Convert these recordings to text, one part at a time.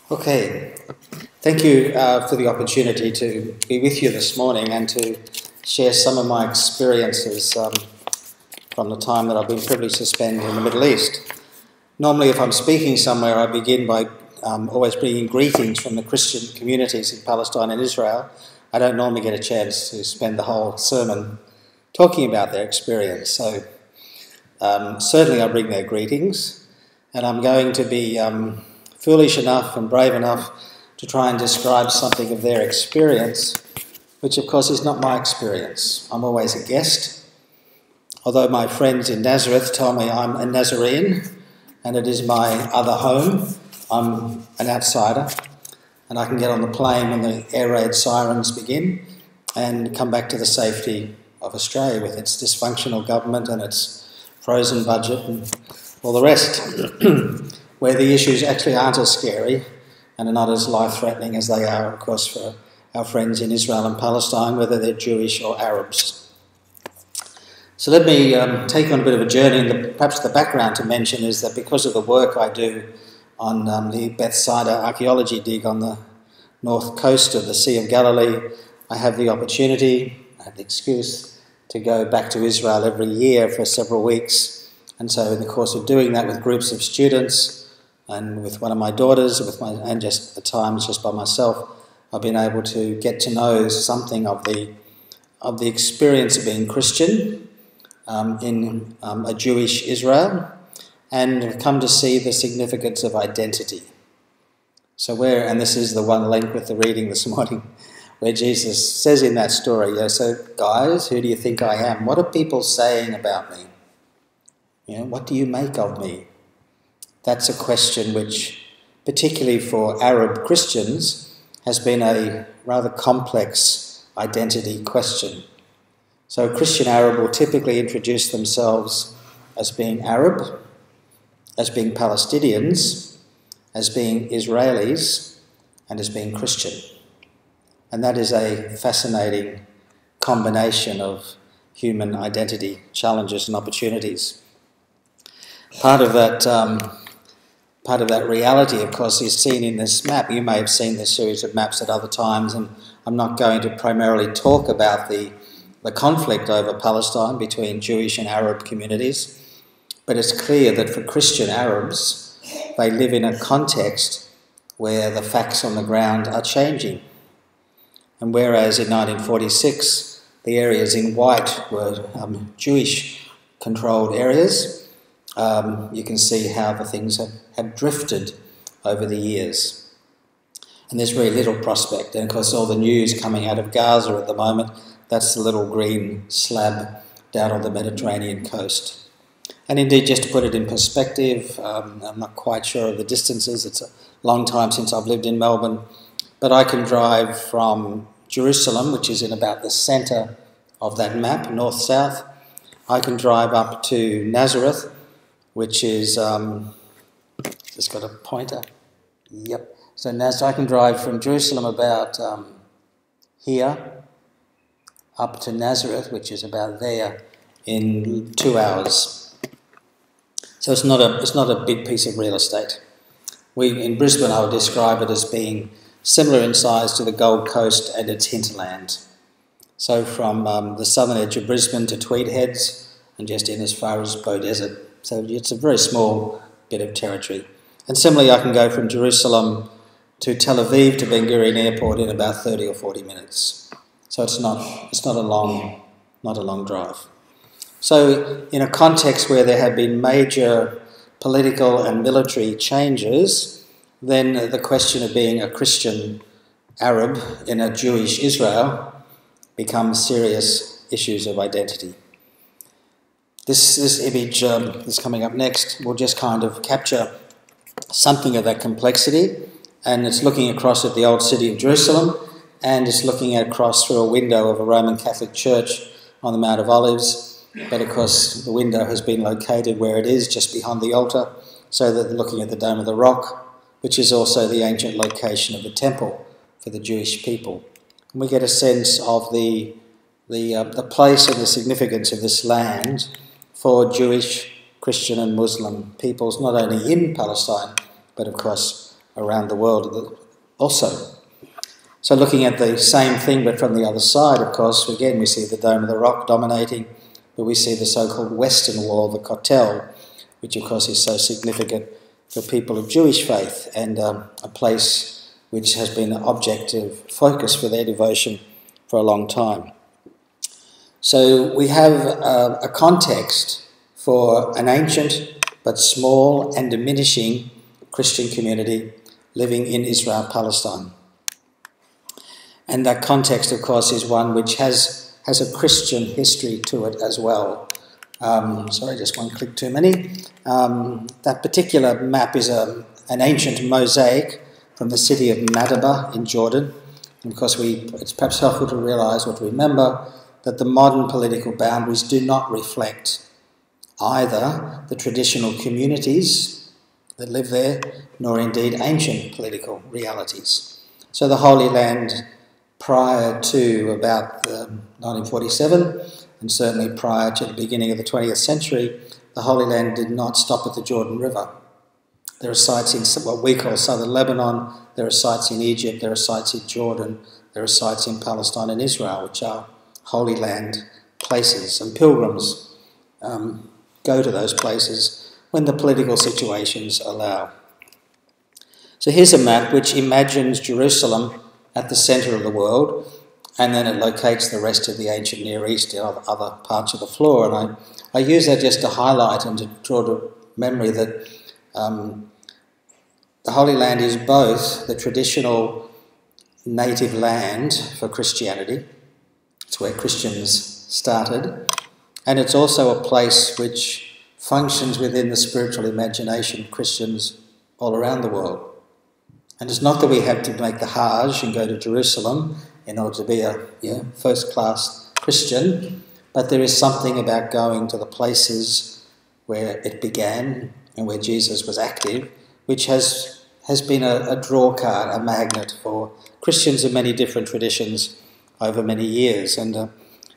Okay, thank you for the opportunity to be with you this morning and to share some of my experiences from the time that I've been privileged to spend in the Middle East. Normally, if I'm speaking somewhere, I begin by always bringing greetings from the Christian communities in Palestine and Israel. I don't normally get a chance to spend the whole sermon talking about their experience, so certainly I bring their greetings, and I'm going to be foolish enough and brave enough to try and describe something of their experience, which of course is not my experience. I'm always a guest. Although my friends in Nazareth tell me I'm a Nazarene and it is my other home, I'm an outsider, and I can get on the plane when the air raid sirens begin and come back to the safety of Australia with its dysfunctional government and its frozen budget and all the rest, where the issues actually aren't as scary and are not as life-threatening as they are, of course, for our friends in Israel and Palestine, whether they're Jewish or Arabs. So let me take on a bit of a journey, and perhaps the background to mention is that because of the work I do on the Bethsaida archaeology dig on the north coast of the Sea of Galilee, I have the opportunity, I have the excuse, to go back to Israel every year for several weeks. And so in the course of doing that with groups of students and with one of my daughters, and just at times just by myself, I've been able to get to know something of the experience of being Christian in a Jewish Israel, and come to see the significance of identity. So and this is the one link with the reading this morning, where Jesus says in that story, so guys, who do you think I am? What are people saying about me? What do you make of me? That's a question which, particularly for Arab Christians, has been a rather complex identity question. So a Christian Arab will typically introduce themselves as being Arab, as being Palestinians, as being Israelis, and as being Christian. And that is a fascinating combination of human identity challenges and opportunities. Part of that reality, of course, is seen in this map. You may have seen this series of maps at other times, and I'm not going to primarily talk about the conflict over Palestine between Jewish and Arab communities, but it's clear that for Christian Arabs, they live in a context where the facts on the ground are changing. And whereas in 1946, the areas in white were Jewish-controlled areas, you can see how the things have drifted over the years. And there's very little prospect. And of course all the news coming out of Gaza at the moment, that's the little green slab down on the Mediterranean coast. And indeed, just to put it in perspective, I'm not quite sure of the distances, it's a long time since I've lived in Melbourne, but I can drive from Jerusalem, which is in about the centre of that map, north-south. I can drive up to Nazareth, which is, just got a pointer, yep. So I can drive from Jerusalem about here up to Nazareth, which is about there, in 2 hours. So it's not a big piece of real estate. In Brisbane, I would describe it as being similar in size to the Gold Coast and its hinterland. So from the southern edge of Brisbane to Tweed Heads, and just in as far as Bow Desert. So it's a very small bit of territory. And similarly, I can go from Jerusalem to Tel Aviv to Ben Gurion Airport in about 30 or 40 minutes. So it's not a long drive. So in a context where there have been major political and military changes, then the question of being a Christian Arab in a Jewish Israel becomes serious issues of identity. This image that's coming up next will just kind of capture something of that complexity, and it's looking across at the old city of Jerusalem, and it's looking across through a window of a Roman Catholic church on the Mount of Olives, but of course the window has been located where it is, just behind the altar, so that they're looking at the Dome of the Rock, which is also the ancient location of the temple for the Jewish people. And we get a sense of the place and the significance of this land for Jewish, Christian and Muslim peoples, not only in Palestine, but of course around the world also. So looking at the same thing but from the other side, of course, again we see the Dome of the Rock dominating, but we see the so-called Western Wall, the Kotel, which of course is so significant for people of Jewish faith and a place which has been an object of focus for their devotion for a long time. So we have a context for an ancient but small and diminishing Christian community living in Israel-Palestine. And that context, of course, is one which has a Christian history to it as well. Sorry, just one click too many. That particular map is an ancient mosaic from the city of Madaba in Jordan. And of course, it's perhaps helpful to realise or to remember that the modern political boundaries do not reflect either the traditional communities that live there, nor indeed ancient political realities. So the Holy Land, prior to about 1947, and certainly prior to the beginning of the 20th century, the Holy Land did not stop at the Jordan River. There are sites in what we call southern Lebanon, there are sites in Egypt, there are sites in Jordan, there are sites in Palestine and Israel, which are Holy Land places, and pilgrims go to those places when the political situations allow. So here's a map which imagines Jerusalem at the centre of the world, and then it locates the rest of the ancient Near East in other parts of the floor. And I use that just to highlight and to draw to memory that the Holy Land is both the traditional native land for Christianity, it's where Christians started, and it's also a place which functions within the spiritual imagination of Christians all around the world. And it's not that we have to make the Hajj and go to Jerusalem in order to be a first-class Christian, but there is something about going to the places where it began and where Jesus was active, which has been a draw card, a magnet for Christians of many different traditions over many years. And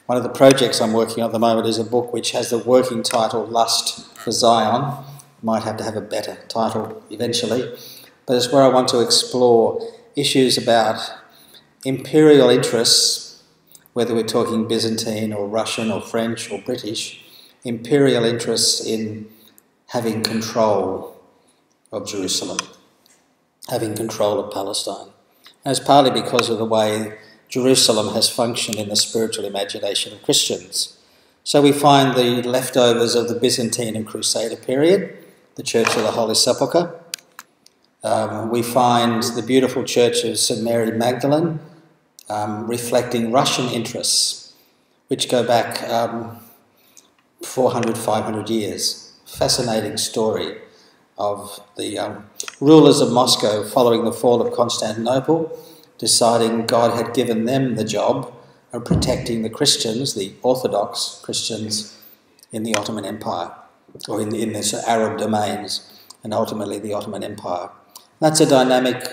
one of the projects I'm working on at the moment is a book which has the working title Lust for Zion. Might have to have a better title eventually. But it's where I want to explore issues about imperial interests, whether we're talking Byzantine or Russian or French or British, imperial interests in having control of Jerusalem, having control of Palestine. And it's partly because of the way Jerusalem has functioned in the spiritual imagination of Christians. So we find the leftovers of the Byzantine and Crusader period, the Church of the Holy Sepulchre. We find the beautiful church of St. Mary Magdalene reflecting Russian interests, which go back 400, 500 years. Fascinating story of the rulers of Moscow following the fall of Constantinople, deciding God had given them the job of protecting the Christians, the Orthodox Christians in the Ottoman Empire, or in the Arab domains, and ultimately the Ottoman Empire. That's a dynamic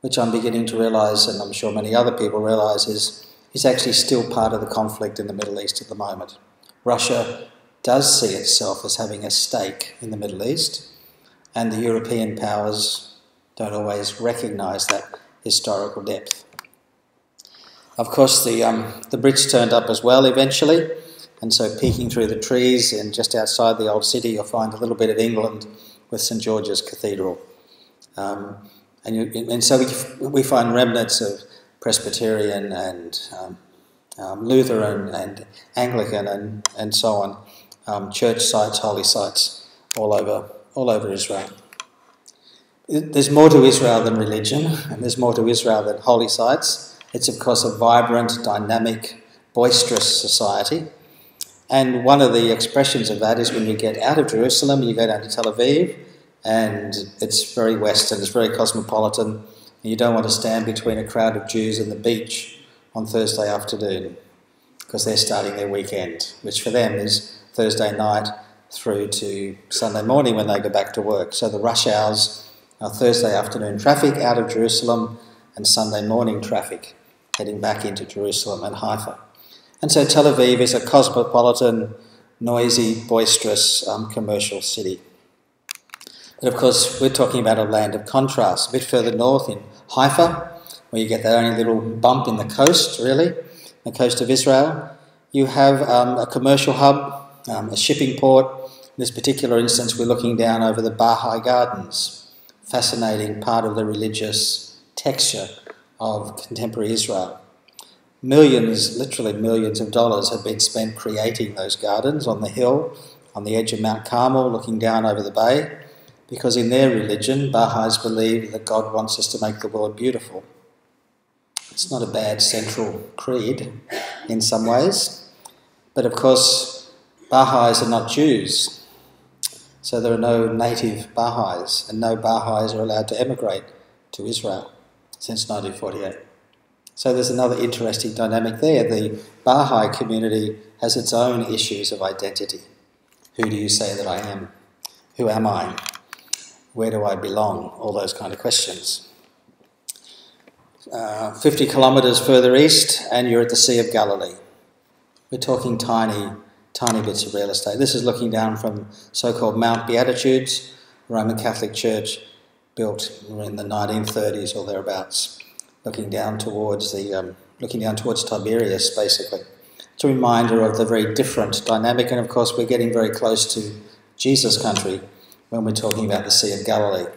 which I'm beginning to realise, and I'm sure many other people realise, is actually still part of the conflict in the Middle East at the moment. Russia does see itself as having a stake in the Middle East, and the European powers don't always recognise that historical depth. Of course, the Brits turned up as well eventually, and so peeking through the trees and just outside the old city, you'll find a little bit of England with St George's Cathedral. And so we find remnants of Presbyterian and Lutheran and Anglican and so on, church sites, holy sites all over Israel. There's more to Israel than religion, and there's more to Israel than holy sites. It's of course a vibrant, dynamic, boisterous society. And one of the expressions of that is when you get out of Jerusalem, you go down to Tel Aviv, and it's very Western, it's very cosmopolitan, and you don't want to stand between a crowd of Jews and the beach on Thursday afternoon, because they're starting their weekend, which for them is Thursday night through to Sunday morning when they go back to work. So the rush hours are Thursday afternoon traffic out of Jerusalem and Sunday morning traffic heading back into Jerusalem and Haifa. And so Tel Aviv is a cosmopolitan, noisy, boisterous commercial city. But of course, we're talking about a land of contrast. A bit further north in Haifa, where you get that only little bump in the coast, really, the coast of Israel, you have a commercial hub, a shipping port. In this particular instance, we're looking down over the Baha'i Gardens, fascinating part of the religious texture of contemporary Israel. Millions, literally millions of dollars have been spent creating those gardens on the hill, on the edge of Mount Carmel, looking down over the bay, because in their religion, Baha'is believe that God wants us to make the world beautiful. It's not a bad central creed in some ways, but of course, Baha'is are not Jews, so there are no native Baha'is, and no Baha'is are allowed to emigrate to Israel since 1948. So there's another interesting dynamic there. The Baha'i community has its own issues of identity. Who do you say that I am? Who am I? Where do I belong? All those kind of questions. 50 kilometres further east and you're at the Sea of Galilee. We're talking tiny bits of real estate. This is looking down from so-called Mount Beatitudes, Roman Catholic Church, built in the 1930s or thereabouts, looking down towards Tiberias, basically. It's a reminder of the very different dynamic, and of course we're getting very close to Jesus' country when we're talking about the Sea of Galilee.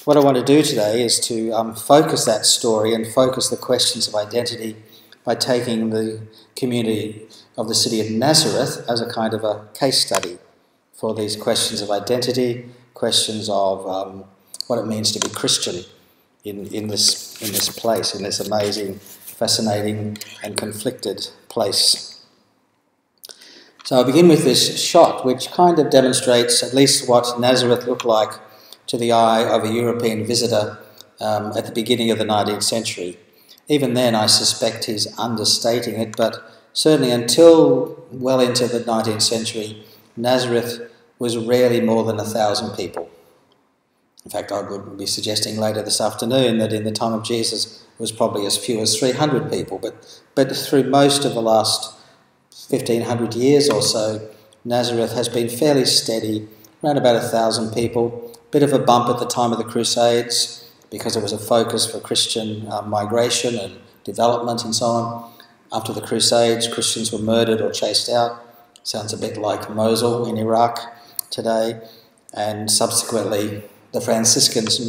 What I want to do today is to focus that story and focus the questions of identity by taking the community of the city of Nazareth as a kind of a case study for these questions of identity, questions of what it means to be Christian in this place, in this amazing, fascinating and conflicted place. So I'll begin with this shot, which kind of demonstrates at least what Nazareth looked like to the eye of a European visitor at the beginning of the 19th century. Even then, I suspect he's understating it, but certainly until well into the 19th century, Nazareth was rarely more than 1,000 people. In fact, I would be suggesting later this afternoon that in the time of Jesus it was probably as few as 300 people, but through most of the last 1,500 years or so, Nazareth has been fairly steady, around about 1,000 people. Bit of a bump at the time of the Crusades because it was a focus for Christian migration and development and so on. After the Crusades, Christians were murdered or chased out. Sounds a bit like Mosul in Iraq today. And subsequently, the Franciscans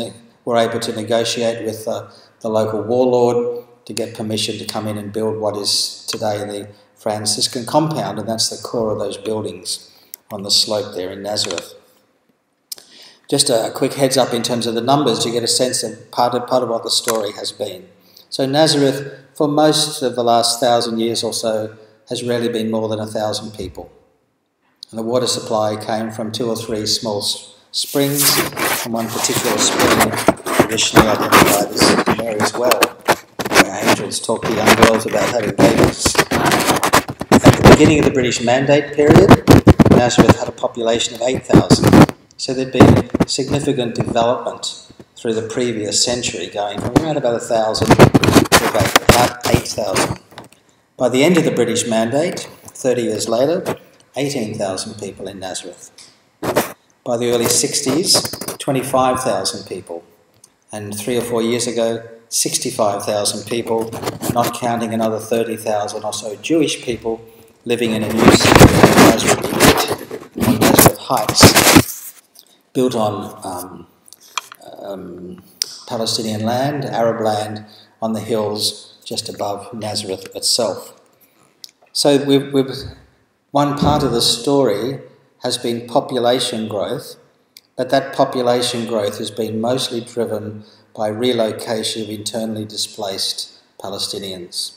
were able to negotiate with the local warlord to get permission to come in and build what is today the Franciscan compound, and that's the core of those buildings on the slope there in Nazareth. Just a quick heads up in terms of the numbers to get a sense of part of what the story has been. So Nazareth, for most of the last 1,000 years or so, has rarely been more than 1,000 people. And the water supply came from 2 or 3 small springs, and one particular spring traditionally identified as Mary's Well, where angels talk to young girls about having babies. At the beginning of the British Mandate period, Nazareth had a population of 8,000. So there'd been significant development through the previous century, going from around about 1,000 to about 8,000. By the end of the British Mandate, 30 years later, 18,000 people in Nazareth. By the early 60s, 25,000 people. And 3 or 4 years ago, 65,000 people, not counting another 30,000 or so Jewish people living in a new city of Nazareth, on Nazareth Heights, built on Palestinian land, Arab land, on the hills just above Nazareth itself. So one part of the story has been population growth, but that population growth has been mostly driven by relocation of internally displaced Palestinians.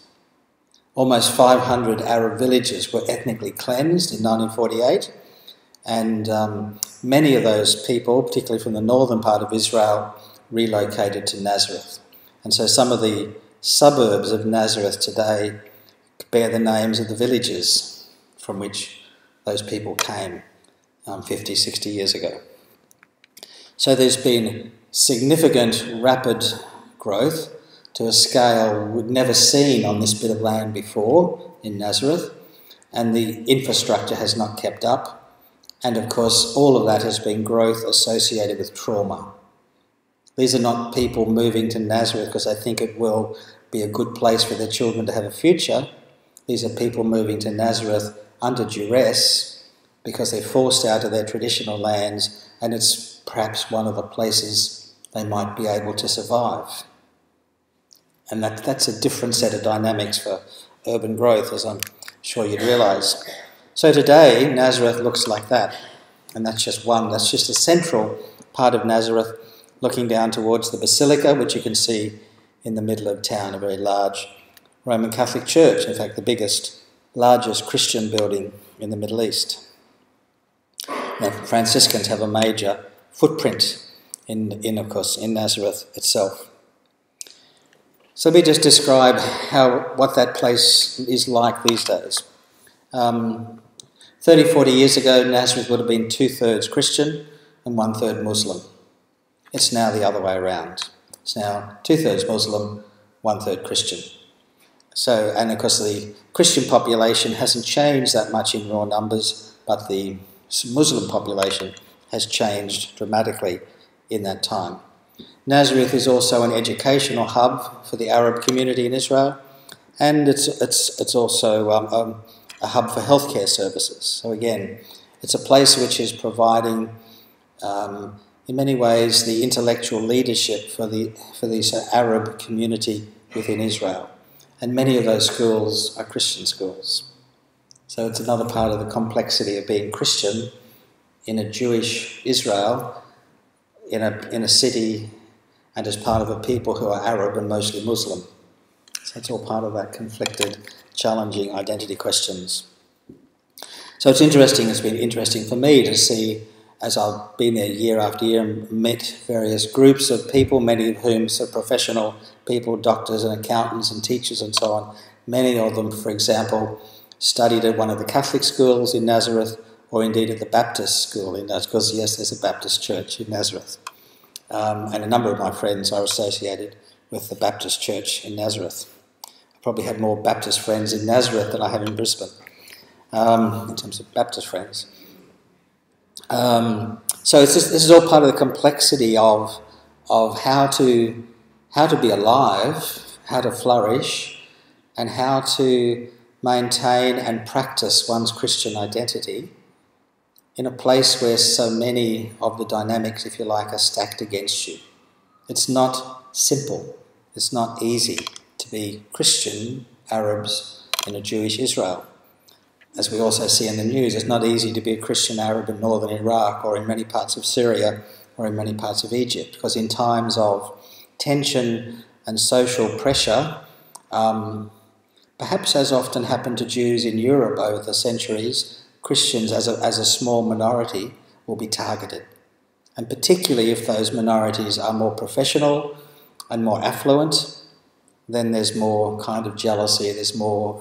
Almost 500 Arab villages were ethnically cleansed in 1948, and many of those people, particularly from the northern part of Israel, relocated to Nazareth. And so some of the suburbs of Nazareth today bear the names of the villages from which those people came 50, 60 years ago. So there's been significant, rapid growth to a scale we'd never seen on this bit of land before in Nazareth, and the infrastructure has not kept up. And of course, all of that has been growth associated with trauma. These are not people moving to Nazareth because they think it will be a good place for their children to have a future. These are people moving to Nazareth under duress because they're forced out of their traditional lands, and it's perhaps one of the places they might be able to survive. And that's a different set of dynamics for urban growth, as I'm sure you'd realise. So today, Nazareth looks like that. And that's just a central part of Nazareth, looking down towards the Basilica, which you can see in the middle of town, a very large Roman Catholic church, in fact the largest Christian building in the Middle East. Now, Franciscans have a major footprint of course, in Nazareth itself. So let me just describe what that place is like these days. 30, 40 years ago, Nazareth would have been 2/3 Christian and 1/3 Muslim. It's now the other way around. It's now 2/3 Muslim, 1/3 Christian. So, and of course the Christian population hasn't changed that much in raw numbers, but the Muslim population has changed dramatically in that time. Nazareth is also an educational hub for the Arab community in Israel, and it's also a hub for healthcare services. So again, it's a place which is providing, in many ways, the intellectual leadership for this Arab community within Israel. And many of those schools are Christian schools. So it's another part of the complexity of being Christian in a Jewish Israel, in a city, and as part of a people who are Arab and mostly Muslim. So it's all part of that conflicted, challenging identity questions. So it's been interesting for me to see, as I've been there year after year and met various groups of people, many of whom are professional people, doctors and accountants and teachers and so on. Many of them, for example, studied at one of the Catholic schools in Nazareth, or indeed at the Baptist school in Nazareth, because yes, there's a Baptist church in Nazareth. And a number of my friends are associated with the Baptist church in Nazareth. I probably have more Baptist friends in Nazareth than I have in Brisbane, in terms of Baptist friends. So this is all part of the complexity of how to be alive, how to flourish, and how to maintain and practice one's Christian identity in a place where so many of the dynamics, if you like, are stacked against you. It's not simple. It's not easy to be Christian Arabs in a Jewish Israel. As we also see in the news, it's not easy to be a Christian Arab in northern Iraq or in many parts of Syria or in many parts of Egypt, because in times of tension and social pressure, perhaps as often happened to Jews in Europe over the centuries, Christians as a small minority will be targeted. And particularly if those minorities are more professional and more affluent, then there's more kind of jealousy, there's more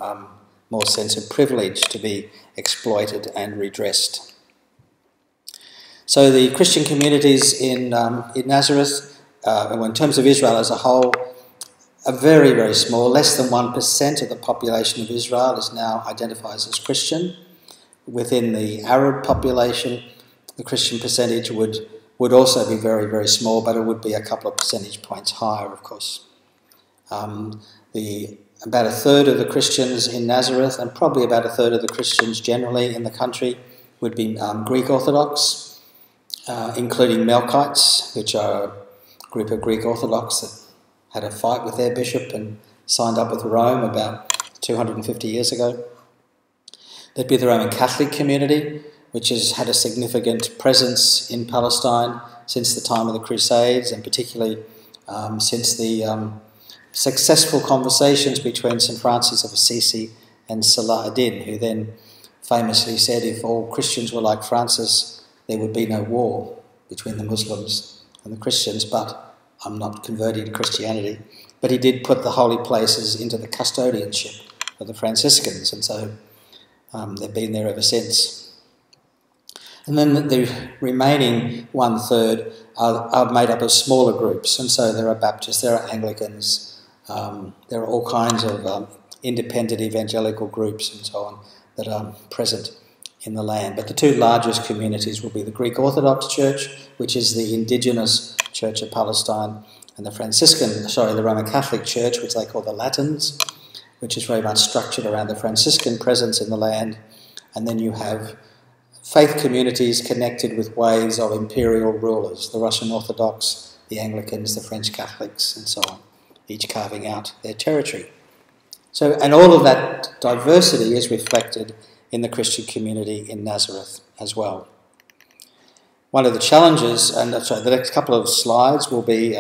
sense of privilege to be exploited and redressed. So the Christian communities in Nazareth, in terms of Israel as a whole, are very, very small. Less than 1% of the population of Israel is now identifies as Christian. Within the Arab population, the Christian percentage would also be very, very small, but it would be a couple of percentage points higher, of course. About a third of the Christians in Nazareth, and probably about a third of the Christians generally in the country, would be Greek Orthodox, including Melkites, which are a group of Greek Orthodox that had a fight with their bishop and signed up with Rome about 250 years ago. There'd be the Roman Catholic community, which has had a significant presence in Palestine since the time of the Crusades, and particularly since the successful conversations between St. Francis of Assisi and Salah ad-Din, who then famously said if all Christians were like Francis, there would be no war between the Muslims and the Christians, but I'm not converting to Christianity. But he did put the holy places into the custodianship of the Franciscans, and so they've been there ever since. And then the remaining 1/3 are made up of smaller groups, and so there are Baptists, there are Anglicans, there are all kinds of independent evangelical groups and so on that are present in the land. But the two largest communities will be the Greek Orthodox Church, which is the indigenous Church of Palestine, and the Roman Catholic Church, which they call the Latins, which is very much structured around the Franciscan presence in the land. And then you have faith communities connected with waves of imperial rulers, the Russian Orthodox, the Anglicans, the French Catholics, and so on, each carving out their territory. So, and all of that diversity is reflected in the Christian community in Nazareth as well. One of the challenges, the next couple of slides will be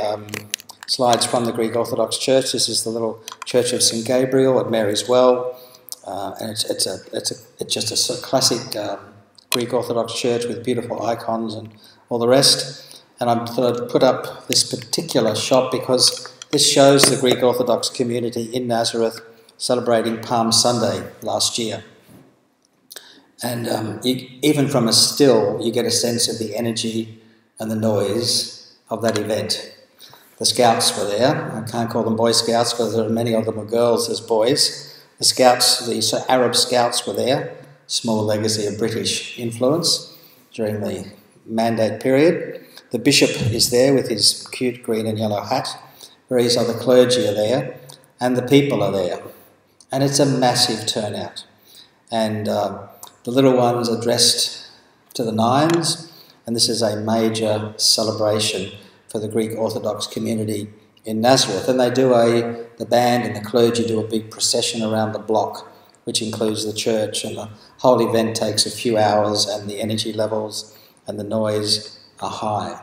slides from the Greek Orthodox Church. This is the little Church of St. Gabriel at Mary's Well, and it's just a classic Greek Orthodox Church with beautiful icons and all the rest. And I thought I'd put up this particular shot because this shows the Greek Orthodox community in Nazareth celebrating Palm Sunday last year. And even from a still, you get a sense of the energy and the noise of that event. The Scouts were there. I can't call them Boy Scouts because there are many of them were girls as boys. The Scouts, the Arab Scouts were there, small legacy of British influence during the Mandate period. The bishop is there with his cute green and yellow hat. Various other clergy are there, and the people are there. And it's a massive turnout. And the little ones are dressed to the nines, and this is a major celebration for the Greek Orthodox community in Nazareth. And they do the band and the clergy do a big procession around the block, which includes the church, and the whole event takes a few hours, and the energy levels and the noise are high.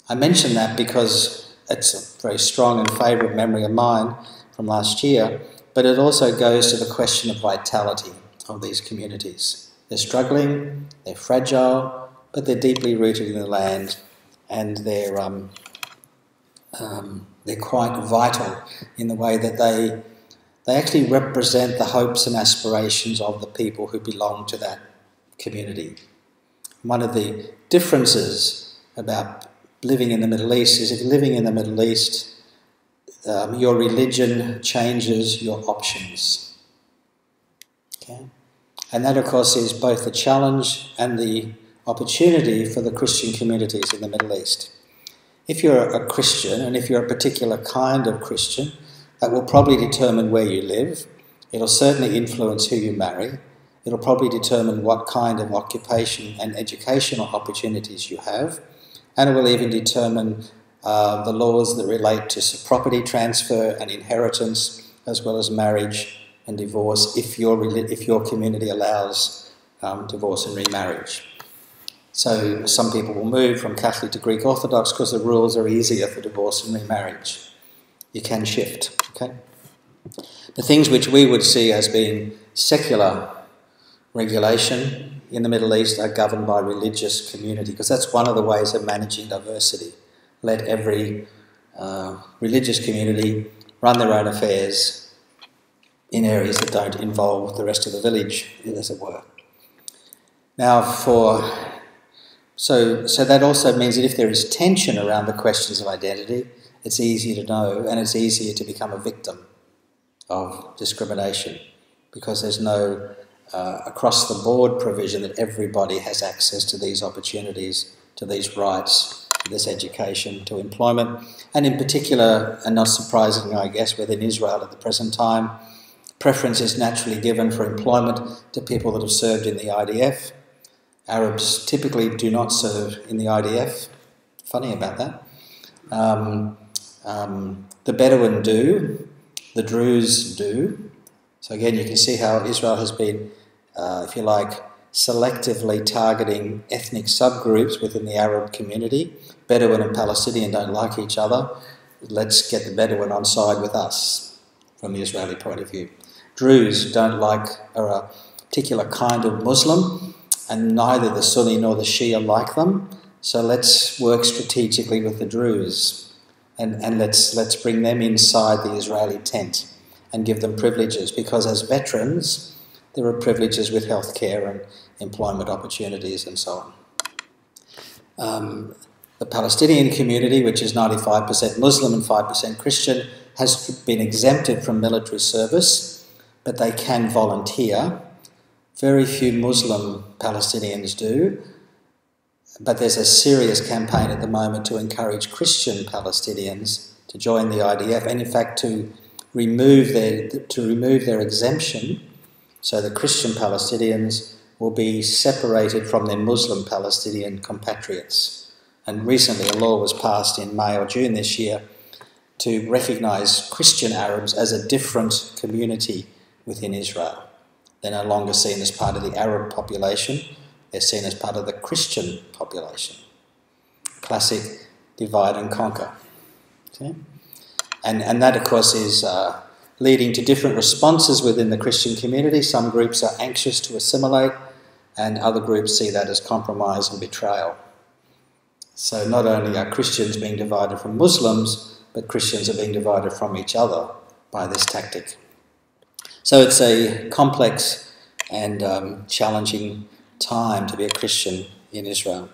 I mention that because it's a very strong and favourite memory of mine from last year, but it also goes to the question of vitality of these communities. They're struggling, they're fragile, but they're deeply rooted in the land, and they're quite vital in the way that they actually represent the hopes and aspirations of the people who belong to that community. One of the differences about living in the Middle East is if you're living in the Middle East, your religion changes your options. Okay? And that, of course, is both the challenge and the opportunity for the Christian communities in the Middle East. If you're a Christian, and if you're a particular kind of Christian, that will probably determine where you live. It'll certainly influence who you marry. It'll probably determine what kind of occupation and educational opportunities you have. And it will even determine the laws that relate to property transfer and inheritance, as well as marriage and divorce, if your community allows divorce and remarriage. So some people will move from Catholic to Greek Orthodox because the rules are easier for divorce and remarriage. You can shift, okay? The things which we would see as being secular regulation in the Middle East are governed by religious community, because that's one of the ways of managing diversity. Let every religious community run their own affairs in areas that don't involve the rest of the village, as it were. Now, so that also means that if there is tension around the questions of identity, it's easier to know, and it's easier to become a victim of discrimination, because there's no across-the-board provision that everybody has access to these opportunities, to these rights, to this education, to employment, and in particular, and not surprisingly, I guess, within Israel at the present time, preference is naturally given for employment to people that have served in the IDF. Arabs typically do not serve in the IDF. Funny about that. The Bedouin do, the Druze do. So again, you can see how Israel has been, if you like, selectively targeting ethnic subgroups within the Arab community. Bedouin and Palestinian don't like each other. Let's get the Bedouin on side with us, from the Israeli point of view. Druze are a particular kind of Muslim, and neither the Sunni nor the Shia like them. So let's work strategically with the Druze, and let's bring them inside the Israeli tent and give them privileges, because as veterans, there are privileges with healthcare and employment opportunities and so on. The Palestinian community, which is 95% Muslim and 5% Christian, has been exempted from military service, but they can volunteer Very few Muslim Palestinians do, but there's a serious campaign at the moment to encourage Christian Palestinians to join the IDF, and in fact to remove their exemption, so the Christian Palestinians will be separated from their Muslim Palestinian compatriots. And recently a law was passed in May or June this year to recognise Christian Arabs as a different community within Israel. They're no longer seen as part of the Arab population, they're seen as part of the Christian population. Classic divide and conquer. Okay? And that, of course, is leading to different responses within the Christian community. Some groups are anxious to assimilate, and other groups see that as compromise and betrayal. So not only are Christians being divided from Muslims, but Christians are being divided from each other by this tactic. So it's a complex and challenging time to be a Christian in Israel.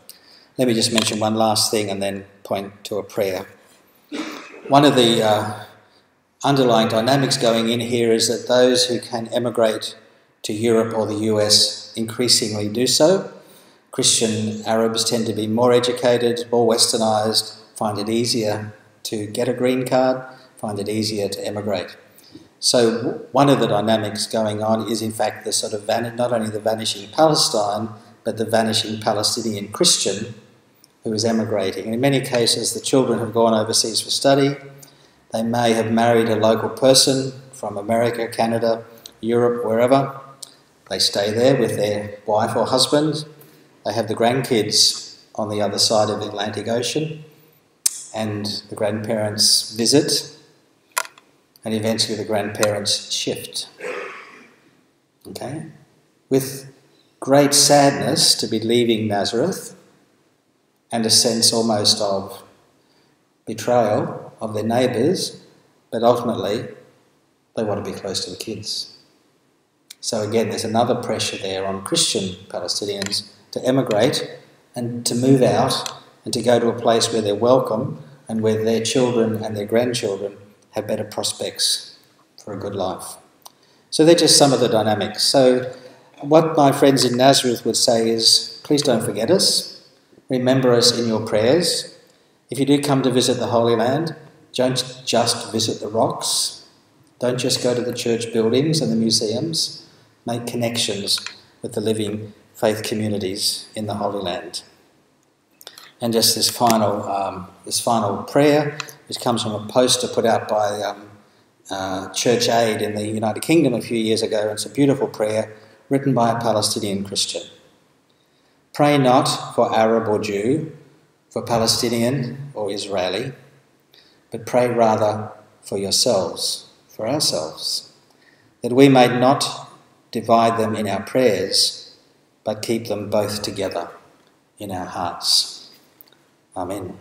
Let me just mention one last thing and then point to a prayer. One of the underlying dynamics going in here is that those who can emigrate to Europe or the US increasingly do so. Christian Arabs tend to be more educated, more westernised, find it easier to get a green card, find it easier to emigrate. So one of the dynamics going on is in fact the sort of not only the vanishing Palestine, but the vanishing Palestinian Christian who is emigrating. And in many cases the children have gone overseas for study. They may have married a local person from America, Canada, Europe, wherever. They stay there with their wife or husband. They have the grandkids on the other side of the Atlantic Ocean, and the grandparents visit, and eventually the grandparents shift. Okay? With great sadness to be leaving Nazareth, and a sense almost of betrayal of their neighbours, but ultimately they want to be close to the kids. So again, there's another pressure there on Christian Palestinians to emigrate and to move out and to go to a place where they're welcome and where their children and their grandchildren have better prospects for a good life. So they're just some of the dynamics. So what my friends in Nazareth would say is, please don't forget us. Remember us in your prayers. If you do come to visit the Holy Land, don't just visit the rocks. Don't just go to the church buildings and the museums. Make connections with the living faith communities in the Holy Land. And just this final prayer, which comes from a poster put out by Church Aid in the United Kingdom a few years ago. It's a beautiful prayer written by a Palestinian Christian. Pray not for Arab or Jew, for Palestinian or Israeli, but pray rather for yourselves, for ourselves, that we may not divide them in our prayers, but keep them both together in our hearts. Amen.